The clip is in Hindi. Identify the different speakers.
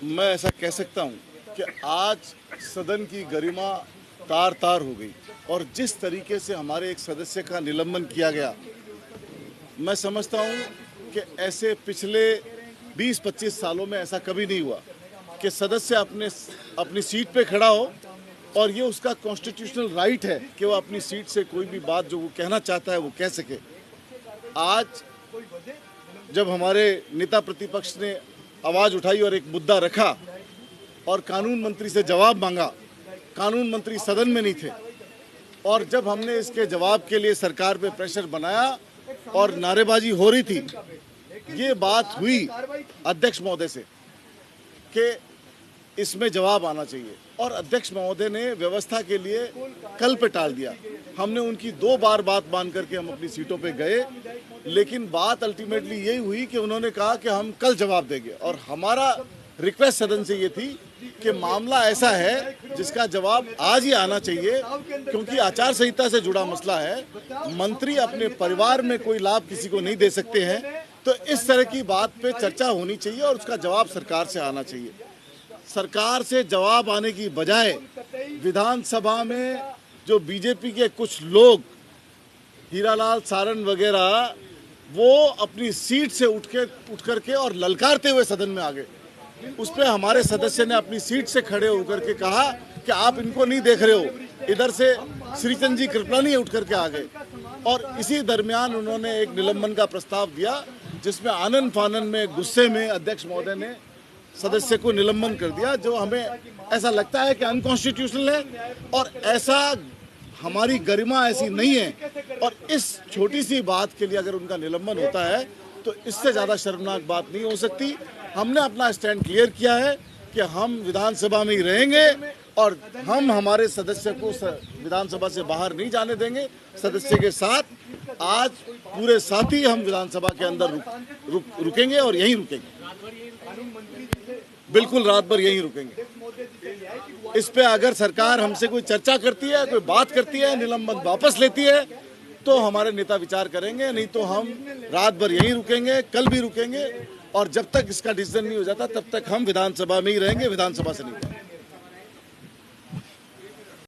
Speaker 1: मैं ऐसा कह सकता हूं कि आज सदन की गरिमा तार तार हो गई और जिस तरीके से हमारे एक सदस्य का निलंबन किया गया, मैं समझता हूं कि ऐसे पिछले 20-25 सालों में ऐसा कभी नहीं हुआ कि सदस्य अपनी सीट पे खड़ा हो और ये उसका कॉन्स्टिट्यूशनल राइट है कि वो अपनी सीट से कोई भी बात जो वो कहना चाहता है वो कह सके। आज जब हमारे नेता प्रतिपक्ष ने आवाज़ उठाई और एक मुद्दा रखा और कानून मंत्री से जवाब मांगा, कानून मंत्री सदन में नहीं थे, और जब हमने इसके जवाब के लिए सरकार पे प्रेशर बनाया और नारेबाजी हो रही थी, ये बात हुई अध्यक्ष महोदय से कि इसमें जवाब आना चाहिए और अध्यक्ष महोदय ने व्यवस्था के लिए कल पे टाल दिया। हमने उनकी 2 बार बात मान करके हम अपनी सीटों पे गए, लेकिन बात अल्टीमेटली यही हुई कि उन्होंने कहा कि हम कल जवाब देंगे। और हमारा रिक्वेस्ट सदन से ये थी कि मामला ऐसा है जिसका जवाब आज ही आना चाहिए, क्योंकि आचार संहिता से जुड़ा मसला है। मंत्री अपने परिवार में कोई लाभ किसी को नहीं दे सकते हैं, तो इस तरह की बात पे चर्चा होनी चाहिए और उसका जवाब सरकार से आना चाहिए। सरकार से जवाब आने की बजाय विधानसभा में जो बीजेपी के कुछ लोग, हीरालाल सारन वगैरह, वो अपनी सीट से उठ करके और ललकारते हुए सदन में आ गए। उस पर हमारे सदस्य ने अपनी सीट से खड़े होकर के कहा कि आप इनको नहीं देख रहे हो। इधर से श्रीचंद जी कृपलानी उठ करके आ गए और इसी दरमियान उन्होंने एक निलंबन का प्रस्ताव दिया, जिसमें आनन फानन में गुस्से में अध्यक्ष महोदय ने सदस्य को निलंबन कर दिया, जो हमें ऐसा लगता है कि अनकॉन्स्टिट्यूशनल है और ऐसा हमारी गरिमा ऐसी नहीं है। और इस छोटी सी बात के लिए अगर उनका निलंबन होता है तो इससे ज़्यादा शर्मनाक बात नहीं हो सकती। हमने अपना स्टैंड क्लियर किया है कि हम विधानसभा में ही रहेंगे और हम हमारे सदस्य को विधानसभा से बाहर नहीं जाने देंगे। सदस्य के साथ आज पूरे साथी हम विधानसभा के अंदर रुकेंगे और यहीं रुकेंगे, बिल्कुल रात भर यहीं रुकेंगे। इस पे अगर सरकार हमसे कोई चर्चा करती है, कोई बात करती है, निलंबन वापस लेती है, तो हमारे नेता विचार करेंगे, नहीं तो हम रात भर यहीं रुकेंगे, कल भी रुकेंगे और जब तक इसका डिसीजन नहीं हो जाता तब तक हम विधानसभा में ही रहेंगे, विधानसभा से नहीं।